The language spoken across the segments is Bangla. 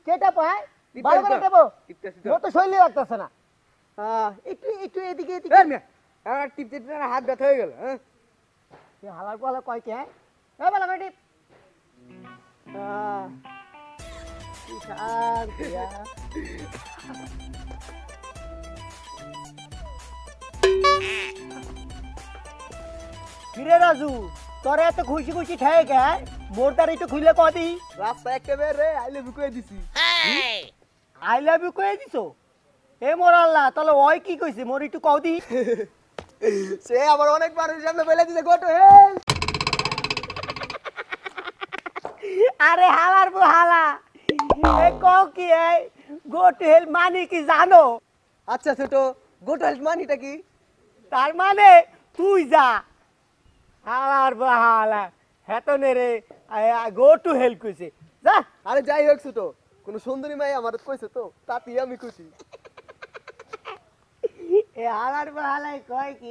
কেটা পায় ভালো করে দেবো মতো শৈলী লাগতেছে না একটু একটু এদিকে এদিকে আমার টিপতে হাত ব্যথা হয়ে গেল হ্যাঁ হালার পালা কয় কে হ্যাঁ ভালো করে টিপ কিরে রাজু তোরে এত খুশি খুশি ঠায় কে মোর তার একটু খুলে কদি রাস্তা একেবারে আই লাভ ইউ কয়ে দিছি আই লাভ ইউ কয়ে দিছো এ মোর আল্লাহ তাহলে ওই কি কইছে মোর একটু কদি সে আবার অনেক মানুষের সামনে বলে দিছে গো টু হেল আরে হালার বু হালা এ কও কি এই গো টু হেল মানে কি জানো আচ্ছা ছোট গো টু হেল মানিটা কি তার মানে তুই যা হালার বু হালা হেতনে রে গো টু হেল কইছে যা আরে যাই হোক ছোট কোন সুন্দরী মাই আমার কইছে তো তাতেই আমি খুশি এ হালার বু হালাই কয় কি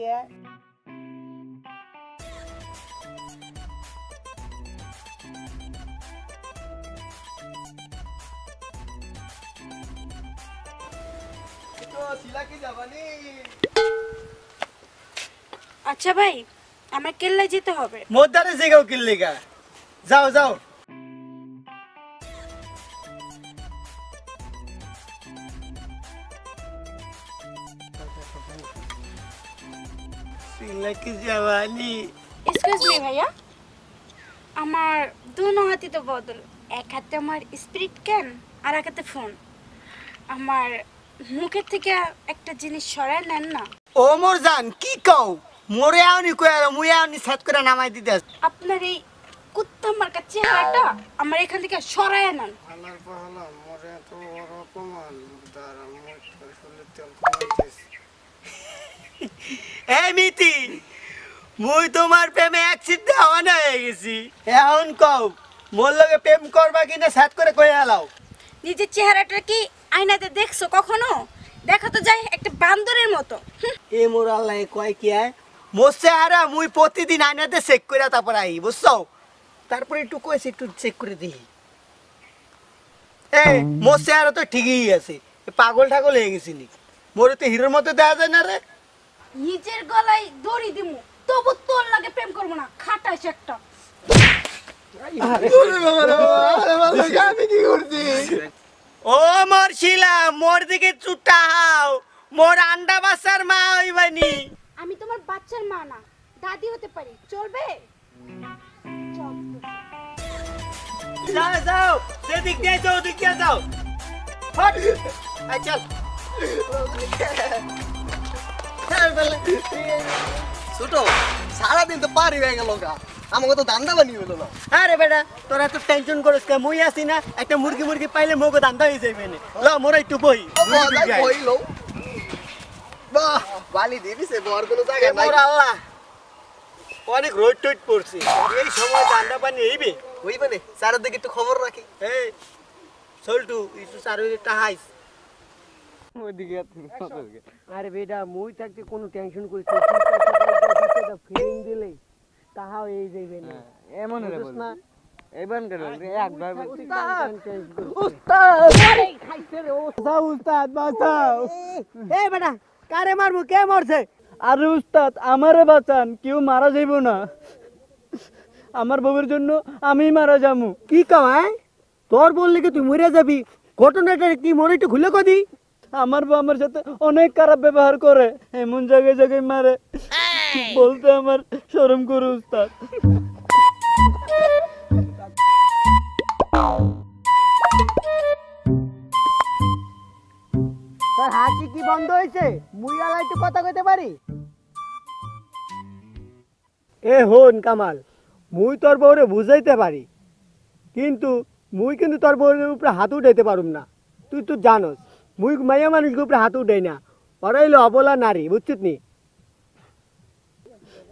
আচ্ছা ভাই আমার কেল্লায় যেতে হবে মোদ্দারে জেগাও কিল্লিগা যাও যাও সিলাকি জওয়ানি এক্সকিউজ মি ভাইয়া আমার দুনো হাতে তো বদল এক হাতে আমার স্পিরিট ক্যান আর এক হাতে ফোন আমার মুখের থেকে একটা জিনিস সরায় নেন না ও মোর জান কি কও মোরে আউনি কই আর মুই আউনি সেট করে নামাই দিতাস আপনার এই কুত্তা মার্কা চেহারাটা আমার এখান থেকে সরায় নেন আমার পাহলা মোরে তো বড় অপমান তার আমার শরীরে তেল কমাইতেছে এই মিতি মুই তোমার প্রেমে অ্যাক্সিড দেওয়া না হয়ে গেছি এখন কও মোর লগে প্রেম করবা কিনা সেট করে কই আলাও নিজের চেহারাটা কি আয়নাতে দেখছো কখনো দেখা তো যায় একটা বান্দরের মতো এ মোর আল্লাহ কয় কি আয় মোসে আরা মুই প্রতিদিন আয়নাতে চেক করে তারপর আই বুঝছো তারপরে একটু কইছি একটু চেক করে দিই এই মোসে আরা তো ঠিকই আছে পাগল ঠাগল হয়ে গেছিলি মোরে তো হিরোর মতো দেয়া যায় না রে নিজের গলায় দড়ি দিমু তবু তোর লাগে প্রেম করবো না খাটাইছ একটা আমি কি করছি ও মোর শিলা মোর দিকে চুটাও মোর আন্ডা বাসার মা হইবানি আমি তোমার বাচ্চার মা না দাদি হতে পারি চলবে যাও যাও সেদিক দিয়ে যাও ওদিক দিয়ে যাও হট আই চল ছোট সারাদিন তো পারি হয়ে গেল গা আমাকে তো দান্দা বানিয়ে হলো না আরে বেটা তোরা তো টেনশন করিস কে মুই আছি না একটা মুরগি মুরগি পাইলে মোগো দান্দা হয়ে যাইবে না ল মোর একটু বই হইলো বাহ বালি দিবিছে বর কোনো জায়গা নাই মোর আল্লাহ অনেক রোড টোড পড়ছে এই সময় দান্দা পানি হইবে হইবে না চারিদিকে একটু খবর রাখি এই চলটু একটু চারুই টাহাইস ওইদিকে আরে বেটা মুই থাকতে কোনো টেনশন করিস না ফিলিং দিলে তাহাও এই যাইবে না এমন রে বল এবান করে একবার উস্তাদ আরে খাইছে রে উস্তাদ বাঁচাও এই বেটা কারে মারবো কে মারছে আরে উস্তাদ আমারে বাঁচান কেউ মারা যাইব না আমার বউয়ের জন্য আমি মারা যামু কি কামাই তোর বললি কি তুই মরে যাবি ঘটনাটা কি মনে একটু খুলে কদি আমার বউ আমার সাথে অনেক খারাপ ব্যবহার করে এমন জায়গায় জায়গায় মারে বলতে আমার শরম করে উস্তাদ তোর হাসি কি বন্ধ হয়েছে মুই আলা একটু কথা কইতে পারি এ হন কামাল মুই তোর বউরে বুঝাইতে পারি কিন্তু মুই কিন্তু তোর বউরের উপরে হাত উঠাইতে পারুম না তুই তো জানোস মুই মাইয়া মানুষের উপরে হাত উঠাই না ওরা হইলো অবলা নারী বুঝছিস নি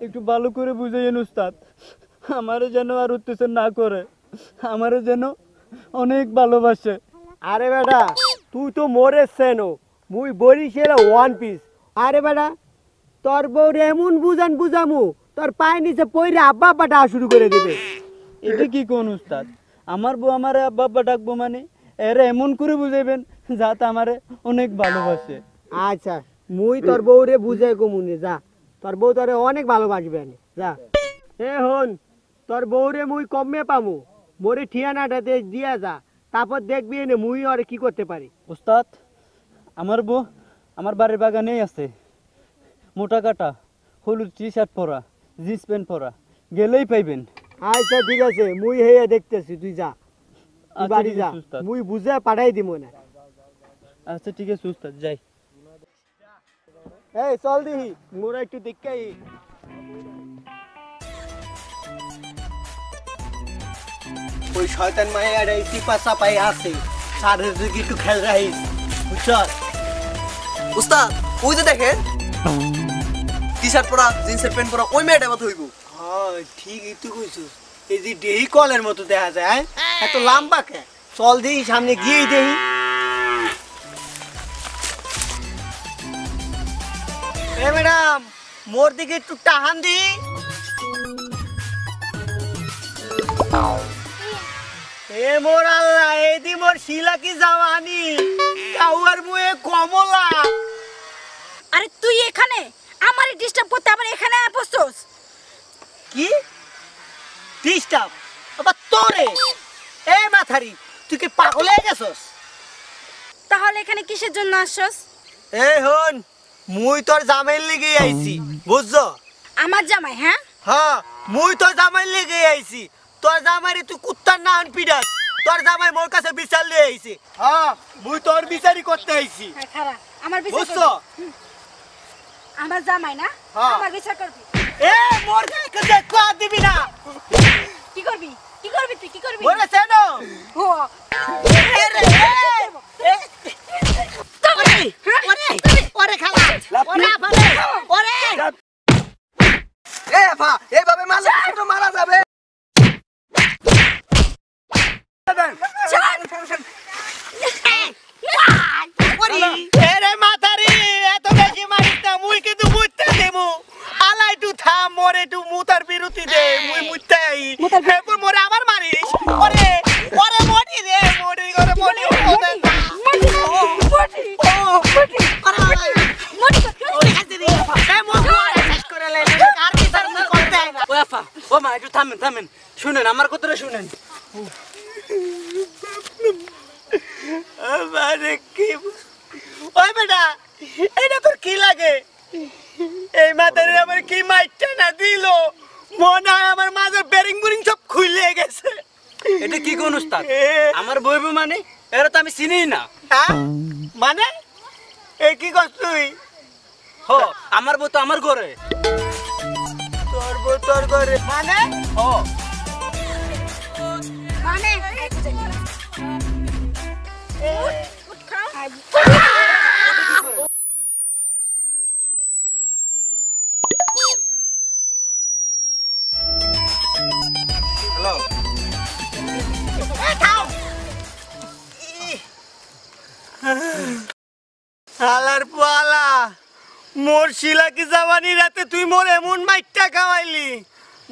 একটু ভালো করে বুঝাইয়েন উস্তাদ, আমারে যেন আর উত্তেজন না করে, আমারে যেন অনেক ভালোবাসে। আরে বেটা তুই তো মোরে সেনো, মুই বরিশালে ওয়ান পিস। আরে বেটা তোর বউরে এমন বুঝামু তোর পায়ে নিচে পইরে আব্বা আব্বা ডাকা শুরু করে দিবে। এটা কি কোন উস্তাদ? আমার বউ আমারে আব্বা আব্বা ডাকবো মানে? এরে এমন করে বুঝাইবেন যাতে আমারে অনেক ভালোবাসে। আচ্ছা মুই তোর বউরে বুঝাই কমুনি, যা তোর বউ তোরে অনেক ভালোবাসবে আনি, যা। এ হন তোর বউরে মুই কমে পামু, মোরে ঠিয়ানাটাতে দিয়া যা, তারপর দেখবি এনে মুই আর কি করতে পারি। উস্তাদ আমার বউ আমার বাড়ির বাগানেই আছে, মোটা কাটা হলুদ টি শার্ট পরা, জিন্স প্যান্ট পরা, গেলেই পাইবেন। আচ্ছা ঠিক আছে মুই হেয়ে দেখতেছি, তুই যা, তুই আচ্ছা, বাড়ি ঠিক যা, আছে উস্তাদ। মুই বুঝে পাঠাই দিব না। আচ্ছা ঠিক আছে উস্তাদ, যাই। এই চল দিহি মোরা একটু দেখাই। ওই শয়তান মায়ের এই টিপা চাপাই আছে, সারের দিকে একটু খেয়াল রাখিস, বুঝছ? উস্তাদ ওই যে দেখেন টি শার্ট পরা জিন্সের প্যান্ট পরা ওই মেয়েটা কথা হইব। হ্যাঁ ঠিকই তুই কইছিস, এই যে দেহি কলের মতো দেখা যায়, এত লম্বা কে? চল দেহি সামনে গিয়েই দেহি। এ ম্যাডাম মোর দিকে একটু টাহান দি। এ মোর আল্লাহ, এই দি মোর শিলা কি জামানি, কাউয়ার মুয়ে কমলা। আরে তুই এখানে আমারে ডিস্টার্ব করতে আমার এখানে বসছস? কি ডিস্টার্ব আবার তোরে? এ মাথারি তুই কি পাগল হয়ে গেছস? তাহলে এখানে কিসের জন্য আসছস? এ হন মুই তোর জামাইর লিগে আইছি, বুঝছো? আমার জামাই? হ্যাঁ হ্যাঁ মুই তোর জামাইর লিগে আইছি। তোর জামাইরে তুই কুত্তার না পিডাস, তোর জামাই মোর কাছে বিচার লিয়ে আইছি। হ্যাঁ মুই তোর বিচারই করতে আইছি, হ্যাঁ, খারাপ আমার বিচার বুঝছো? করবি। আমার জামাই না, হ্যাঁ। আমার বিচার করবি। এ মোর গায়ে দেখো দিবি না। কি করবি? কি করবি তুই? কি করবি? ওরে সেনো ও এ রে এ ওরে ওরে ওরে খালা ওরে আফালে ওরে। এ ভা এইভাবে মারলে ছোট মারা যাবে। এরে মাথারি এত বেশি মারিস না, মুই কিন্তু মুইতে দেবো। আলাই টু থাম, মোরে টু মুতার বিরতি দে, মুই মুইতে আই। এরপর মোরে আবার মারিস। ওরে ওরে মরি রে, মরি করে মরি ওরে। ওরে হাতে দি এ মোর মোরে শেষ করে লাইলে, আর কি তার মুই করতে আই না। ও আফা, ও মা, একটু থামেন থামেন, শুনেন আমার কথাটা শুনেন। আমারে কি ওই বেটা, এটা তোর কি লাগে? এই মাথারে আমার কি মাইরটা না দিল, মনে হয় আমার মাথার বেরিং বুরিং সব খুলে গেছে। এটা কি কোন উস্তাদ? আমার বইব মানে এরা তো আমি চিনিই না। হ্যাঁ মানে এই কি করছ তুই? হ, আমার বউ তো আমার ঘরে। তোর বউ তোর ঘরে মানে? হ, মানে হ্যালো হালার পালা, মোর শিলা কি জামানি রাতে তুই মোর এমন মাইরটা খাওয়াইলি,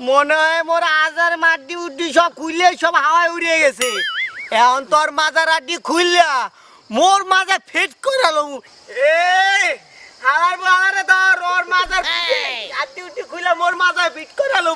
মনে হয় মোর আজার মাড্ডি উড্ডি সব খুললে সব হাওয়ায় উড়িয়ে গেছে। এখন তোর মাজার আড্ডি খুললা মোর মাজা ফেট করালো। এ হালার পালারে ধর, ওর মাজার আড্ডি উড্ডি খুললা মোর মাজা ফিট করালো।